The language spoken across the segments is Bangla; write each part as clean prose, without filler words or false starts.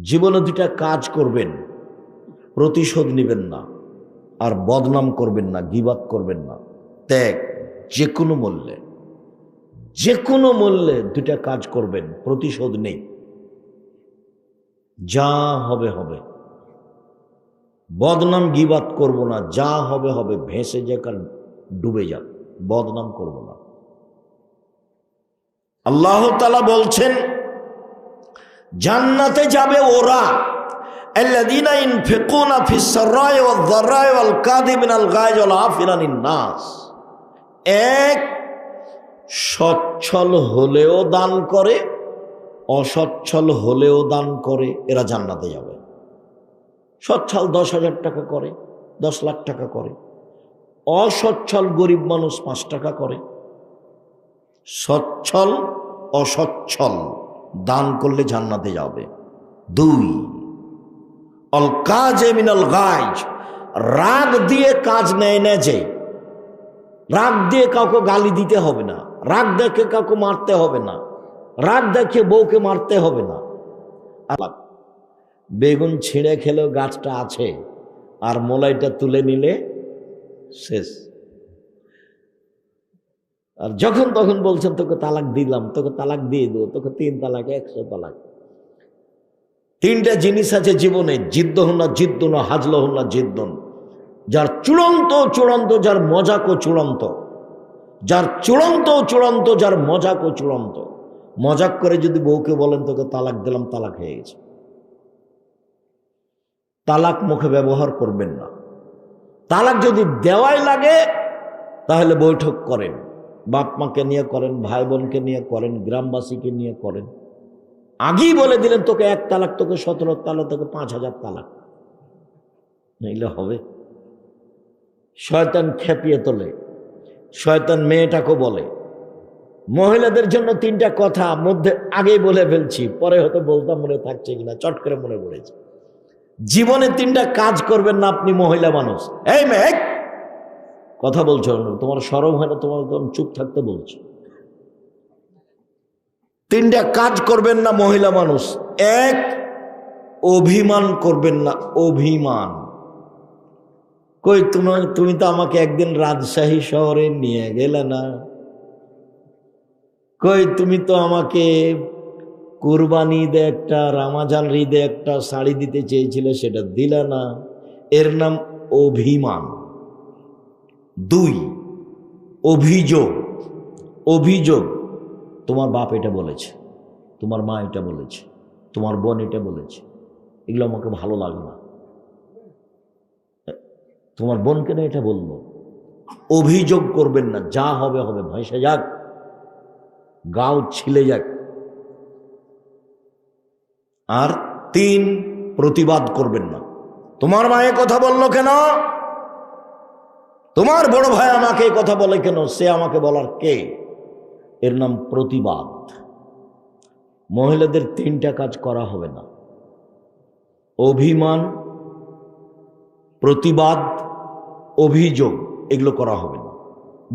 জীবনে দুটা কাজ করবেন, প্রতিশোধ নেবেন না, আর বদনাম করবেন না, গীবাত করবেন না। ত্যাগ, যে কোনো মূল্যে, যে কোনো মূল্যে দুটা কাজ করবেন, প্রতিশোধ নেই। যা হবে হবে। বদনাম গীবাত করব না, যা হবে হবে, ভেসে যাক আর ডুবে যাক, বদনাম করব না। আল্লাহ তাআলা বলছেন জান্নাতে যাবে ওরা আল্লাযীনা ইনফিকুনা ফিস সাররাই ওয়াদ দাররাই ওয়াল কাযিমিনাল গায়জ ওয়াল আফিনা আনিন নাস। এক, সচ্ছল হলেও দান করে, অসচ্ছল হলেও দান করে, এরা জান্নাতে যাবে। সচ্ছল 10,000 টাকা করে, 10 লাখ টাকা করে। অসচ্ছল গরিব মানুষ 5 টাকা করে। সচ্ছল অসচ্ছল দান করলে জান্নাতে যাবে। 2, অল কাজে মিনাল গায়জ, রাগ দিয়ে কাজ নেয় না। যে রাগ দিয়ে কাউকে গালি দিতে হবে না, রাগ দেখে কাউকে মারতে হবে না, রাগ দেখে বউকে মারতে হবে না। বেগুন ছিঁড়ে খেলেও গাছটা আছে, আর মোলাইটা তুলে নিলে শেষ। আর যখন তখন বলছেন তোকে তালাক দিলাম, তোকে তালাক দিয়ে দেবো, তোকে 3 তালাক 100 তালাক। 3টা জিনিস আছে জীবনে, জিদ্দহুন্না জিদ্দুন, হাজলহুন্না জিদ্দুন। যার চূড়ান্ত চূড়ান্ত, যার মজাকও চূড়ান্ত, যার চূড়ান্ত চূড়ান্ত, যার মজাকও চূড়ান্ত। মজাক করে যদি বউকে বলেন তোকে তালাক দিলাম, তালাক হয়ে গেছে। তালাক মুখে ব্যবহার করবেন না। তালাক যদি দেওয়াই লাগে তাহলে বৈঠক করেন, বাপ মাকে নিয়ে করেন, ভাই বোনকে নিয়ে করেন, গ্রামবাসীকে নিয়ে করেন। আগেই বলে দিলেন তোকে 1 তালাক, তোকে 17 তালাক, তোকে 5,000 তালাক, নইলে হবে। শয়তান খেপিয়ে তোলে, শয়তান মেয়েটাকে বলে। মহিলাদের জন্য 3টা কথা মধ্যে আগেই বলে ফেলছি, পরে হয়তো বলতাম মনে থাকছে কিনা, চট করে মনে পড়েছে। জীবনে 3টা কাজ করবেন না আপনি মহিলা মানুষ। এই মেয়ে কথা বলছো, তোমার শরম হয় না? তোমার চুপ থাকতে বলছো। 3টা কাজ করবেন না মহিলা মানুষ। 1, অভিমান করবেন না। অভিমান। কই তুমি তো আমাকে একদিন রাজশাহী শহরে নিয়ে গেলে না, কই তুমি তো আমাকে কুরবানি ঈদে একটা, রামাজান ঈদে একটা শাড়ি দিতে চেয়েছিলে, সেটা দিলে না। এর নাম অভিমান। 2, অভিযোগ। অভিযোগ, তোমার বাপ এটা বলেছে, তোমার মা এটা বলেছে, তোমার বোন এটা বলেছে, এগুলো আমাকে ভালো লাগে না। তোমার বোন কেন এটা বললো? অভিযোগ করবেন না। যা হবে হবে, ভেসে যাক, গাও ছিলে যাক। আর 3, প্রতিবাদ করবেন না। তোমার মায়ে কথা বললো কেন? তোমার বড় ভাই আমাকে কথা বলে কেন? সে আমাকে বলার কে? এর নাম প্রতিবাদ। মহিলাদের 3টা কাজ করা হবে না। অভিমান, প্রতিবাদ, অভিযোগ, এগুলো করা হবে না।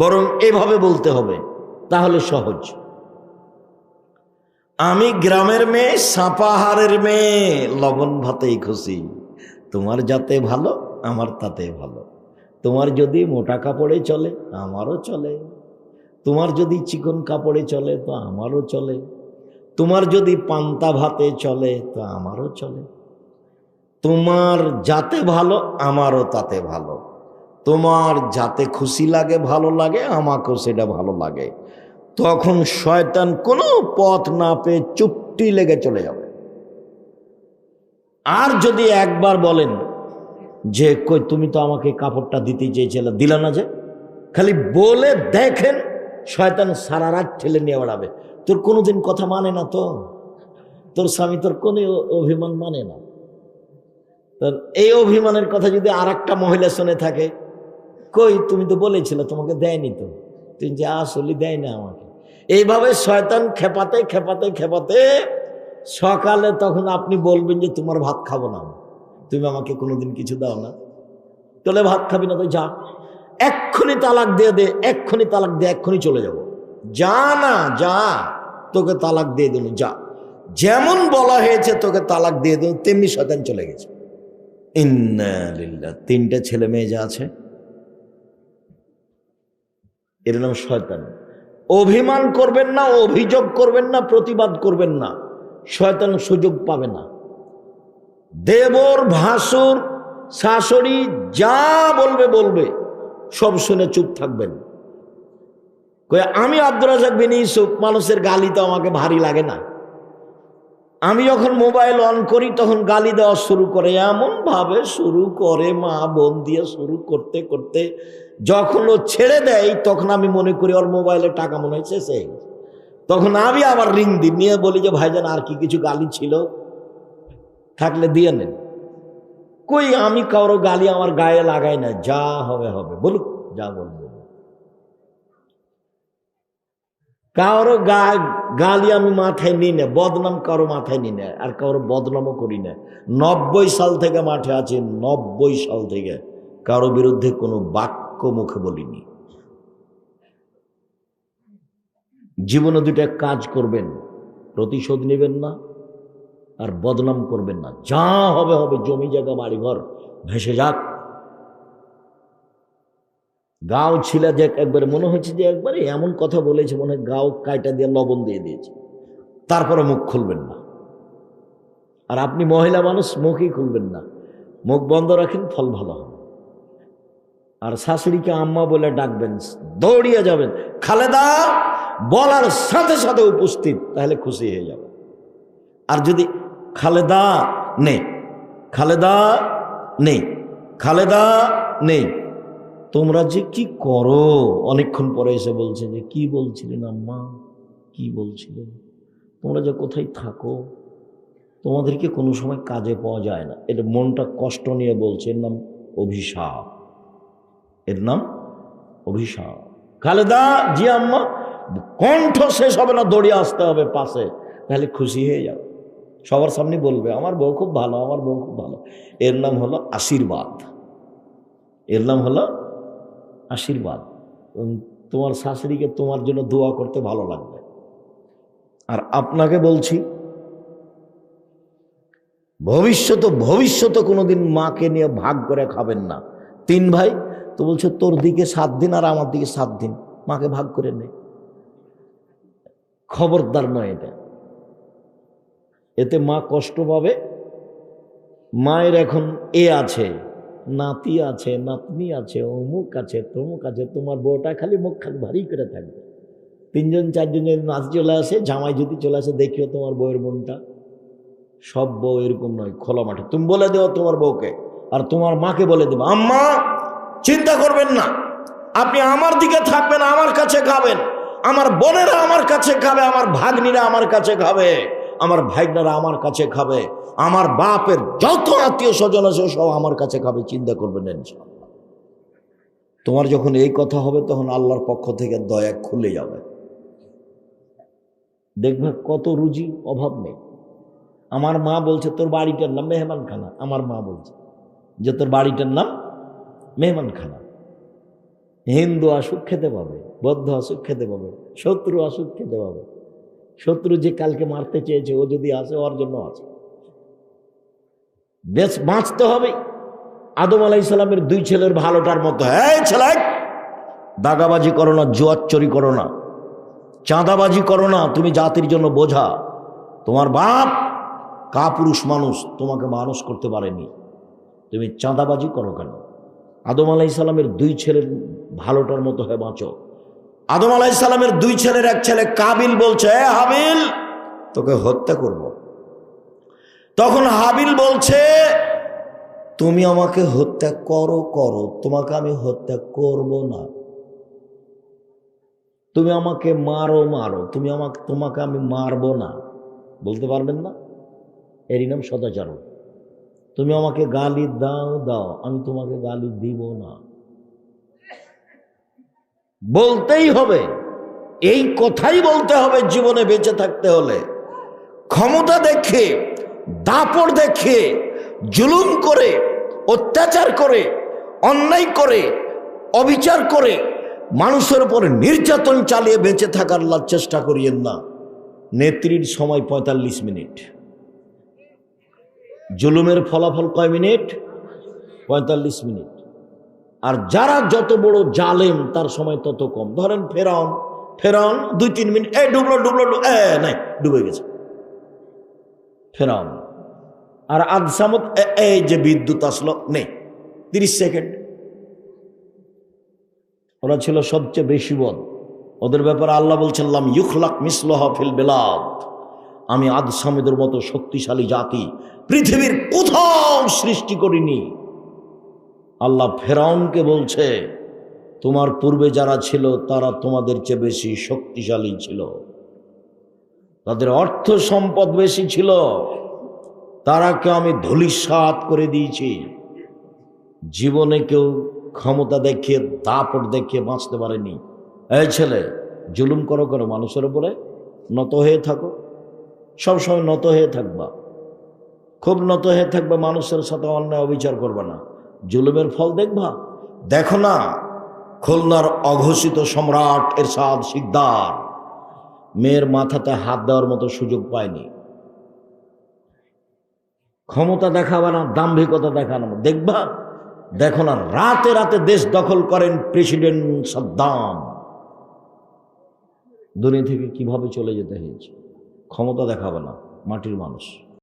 বরং এভাবে বলতে হবে, তাহলে সহজ। আমি গ্রামের মেয়ে, সাপাহারের মেয়ে, লবণ ভাতেই খুশি। তোমার যাতে ভালো, আমার তাতে ভালো। তোমার যদি মোটা কাপড়ে চলে, আমারও চলে। তোমার যদি চিকন কাপড়ে চলে, তো আমারও চলে। তোমার যদি পান্তা ভাতে চলে, তো আমারও চলে। তোমার যাতে ভালো, আমারও তাতে ভালো। তোমার যাতে খুশি লাগে, ভালো লাগে, আমাকেও সেটা ভালো লাগে। তখন শয়তান কোনো পথ না পেয়ে চুপটি লেগে চলে যাবে। আর যদি একবার বলেন যে কই তুমি তো আমাকে কাপড়টা দিতে চেয়েছিলে, দিলা না, যে খালি বলে দেখেন, শয়তান সারা রাত ঠেলে নিয়ে বেড়াবে। তোর কোনোদিন কথা মানে না, তো তোর স্বামী তোর কোনো অভিমান মানে না। তোর এই অভিমানের কথা যদি আর একটা মহিলা শুনে থাকে, কই তুমি তো বলেছিলে তোমাকে দেয়নি, তো তুই যে আসলে দেয় না আমাকে। এইভাবে শয়তান খেপাতে খেপাতে খেপাতে সকালে তখন আপনি বলবেন যে তোমার ভাত খাবো না, তুমি আমাকে কোনোদিন কিছু দাও না। তাহলে ভাত খাবি না তো যা, এক্ষুনি তালাক দিয়ে দে, এক্ষুনি তালাক দিয়ে এক্ষুনি চলে যাব। যা না, যা, তোকে তালাক দিয়ে দিল, যা। যেমন বলা হয়েছে তোকে তালাক দিয়ে দেব, তেমনি শয়তান চলে গেছে। ইন্না লিল্লাহ। 3টে ছেলে মেয়ে যা আছে এর নাম শয়তান। অভিমান করবেন না, অভিযোগ করবেন না, প্রতিবাদ করবেন না, শয়তান সুযোগ পাবে না। দেবর, ভাসুর, শাশুড়ি যা বলবে বলবে, সব শুনে চুপ থাকবেন। আমি আব্দুর রাজ্জাক বিন ইউসুফ, মানুষের গালি তো আমাকে ভারী লাগে না। আমি যখন মোবাইল অন করি তখন গালি দেওয়া শুরু করে, এমন ভাবে শুরু করে, মা বোন দিয়ে শুরু করতে করতে যখন ও ছেড়ে দেয় তখন আমি মনে করি ওর মোবাইলে টাকা মনে হয়েছে সে, তখন আমি আবার রিং দিই, নিয়ে বলি যে ভাইজান আর কি কিছু গালি ছিল থাকলে দিয়ে নেন। কই আমি কারো গালি আমার গায়ে লাগাই না, যা হবে হবে, বলুক যা বলবো। কারো গালি আমি মাথায় নিই না, বদনাম কারো মাথায় নিই না, আর কারো বদনামও করি না। 90 সাল থেকে মাঠে আছি, 90 সাল থেকে কারো বিরুদ্ধে কোনো বাক্য মুখে বলিনি। জীবনে 2টা কাজ করবেন, প্রতিশোধ নেবেন না আর বদনাম করবেন না। যা হবে হবে, জমি জায়গা বাড়িঘর ভেসে যাক। গাও ছিল যে একবারে মনে হচ্ছে যে একবারে এমন কথা বলেছে মনে হয় গাও কাইটা দিয়ে লবণ দিয়ে দিয়েছে, তারপরে মুখ খুলবেন না। আর আপনি মহিলা মানুষ, মুখই খুলবেন না, মুখ বন্ধ রাখেন, ফল ভালো হবে। আর শাশুড়িকে আম্মা বলে ডাকবেন, দৌড়িয়ে যাবেন, খালেদা বলার সাথে সাথে উপস্থিত, তাহলে খুশি হয়ে যাবে। আর যদি খালেদা নেই, খালেদা নেই, খালেদা নেই, তোমরা যে কি করো, অনেকক্ষণ পরে এসে বলছে যে কি বলছিলেন আম্মা, কি বলছিলেন, তোমরা যে কোথায় থাকো, তোমাদেরকে কোনো সময় কাজে পাওয়া যায় না। এটা মনটা কষ্ট নিয়ে বলছে, এর নাম অভিশাপ, এর নাম অভিশাপ। খালেদা, জি আম্মা, কণ্ঠ শেষ হবে না, দৌড়িয়ে আসতে হবে পাশে, তাহলে খুশি হয়ে যাও। সবার সামনে বলবে আমার বউ খুব ভালো, আমার বউ খুব ভালো। এর নাম হলো আশীর্বাদ, এর নাম হলো আশীর্বাদ। তোমার শাশুড়িকে তোমার জন্য দোয়া করতে ভালো লাগবে। আর আপনাকে বলছি, ভবিষ্যতে কোনোদিন মাকে নিয়ে ভাগ করে খাবেন না। 3 ভাই তো বলছে তোর দিকে 7 দিন আর আমার দিকে 7 দিন, মাকে ভাগ করে নে, খবরদার নয় এটা। এতে মা কষ্ট পাবে। মায়ের এখন আছে, নাতি আছে, নাতনি আছে, অমুক আছে, তমুক আছে, তোমার বউটা খালি মুখ খালি ভারী করে থাকবে। 3জন 4জন যদি নাচ চলে আসে, জামাই যদি চলে আসে, দেখিও তোমার বউয়ের মনটা। সব বউ এরকম নয়, খোলা মাঠে তুমি বলে দেও তোমার বউকে, আর তোমার মাকে বলে দেবে আম্মা চিন্তা করবেন না, আপনি আমার দিকে থাকবেন, আমার কাছে খাবেন, আমার বোনেরা আমার কাছে খাবে, আমার ভাগ্নিরা আমার কাছে খাবে, আমার ভাইগনারা আমার কাছে খাবে, আমার বাপের যত আত্মীয় স্বজন আছে সব আমার কাছে খাবে, চিন্তা করবেন না ইনশাআল্লাহ। তোমার যখন এই কথা হবে তখন আল্লাহর পক্ষ থেকে দয়া খুলে যাবে, দেখবে কত রুজি, অভাব নেই। আমার মা বলছে তোর বাড়িটার নাম মেহমানখানা, আমার মা বলছে যে তোর বাড়িটার নাম মেহমানখানা। হিন্দু আসুক খেতে পাবে, বৌদ্ধ আসুক খেতে পাবে, শত্রু আসুক খেতে পাবে। শত্রু যে কালকে মারতে চেয়েছে ও যদি আসে, ওর জন্য আছে। বেশ বাঁচতে হবে। আদম আলাইহিস সালামের 2 ছেলের ভালোটার মতো, এই ছেলে দাগাবাজি করো না, জুয়াচুরি করো না, চাঁদাবাজি করো না, তুমি জাতির জন্য বোঝা। তোমার বাপ কাপুরুষ মানুষ, তোমাকে মানুষ করতে পারেনি, তুমি চাঁদাবাজি করো কেন? আদম আলাইহিস সালামের 2 ছেলের ভালোটার মতো হয়ে বাঁচো। আদম আলাইহিস সালামের 2 ছেলের এক ছেলে কাবিল বলছে, হাবিল তোকে হত্যা করব। তখন হাবিল বলছে তুমি আমাকে হত্যা করো, তোমাকে আমি হত্যা করব না। তুমি আমাকে মারো, তোমাকে আমি মারবো না, বলতে পারবেন না? এরই নাম সদাচরণ। তুমি আমাকে গালি দাও, আমি তোমাকে গালি দিব না, বলতেই হবে। এই কথাই বলতে হবে জীবনে বেঁচে থাকতে হলে। ক্ষমতা দেখে, দাপট দেখে, জুলুম করে, অত্যাচার করে, অন্যায় করে, অবিচার করে, মানুষের উপর নির্যাতন চালিয়ে বেঁচে থাকার চেষ্টা করিয়েন না। নেত্রীর সময় ৪৫ মিনিট, জুলুমের ফলাফল কয় মিনিট? ৪৫ মিনিট। আর যারা যত বড় জালেম তার সময় তত কম। ধরেন ফেরাউন ২-৩ মিনিট, এই ডুবলো, নাই ডুবে গেছে ফেরাউন। আর আদ সামুদ, এই যে বিদ্যুৎ আসলো, নেই ৩০ সেকেন্ড। ওরা ছিল সবচেয়ে বেশি বদ। ওদের ব্যাপারে আল্লাহ বলছেন লাম ইউখলাক মিসলুহা ফিল বিলাদ, আমি আদ সামুদের মতো শক্তিশালী জাতি পৃথিবীর কোথাও সৃষ্টি করিনি। আল্লাহ ফেরাউনকে বলছে তোমার পূর্বে যারা ছিল তারা তোমাদের চেয়ে বেশি শক্তিশালী ছিল, তাদের অর্থ সম্পদ বেশি ছিল, তারাকে আমি ধূলিসাৎ করে দিয়েছি। জীবনে কেউ ক্ষমতা দেখিয়ে দাপট দেখিয়ে বাঁচতে পারেনি। এই ছেলে, জুলুম করো মানুষের উপরে, নত হয়ে থাকো, সবসময় নত হয়ে থাকবা, খুব নত হয়ে থাকবা, মানুষের সাথে অন্যায় অবিচার করবা না। জুলুমের ফল দেখবা। দেখো না, খুলনার অঘোষিত সম্রাট এরশাদ শিকদার মেয়ের মাথাতে হাত দেওয়ার মতো সুযোগ পায়নি। ক্ষমতা দেখাবা না, দাম্ভিকতা দেখানো দেখবা। দেখো না, রাতে রাতে দেশ দখল করেন প্রেসিডেন্ট সাদ্দাম, দুনিয়া থেকে কিভাবে চলে যেতে হয়েছে। ক্ষমতা দেখাবে না, মাটির মানুষ।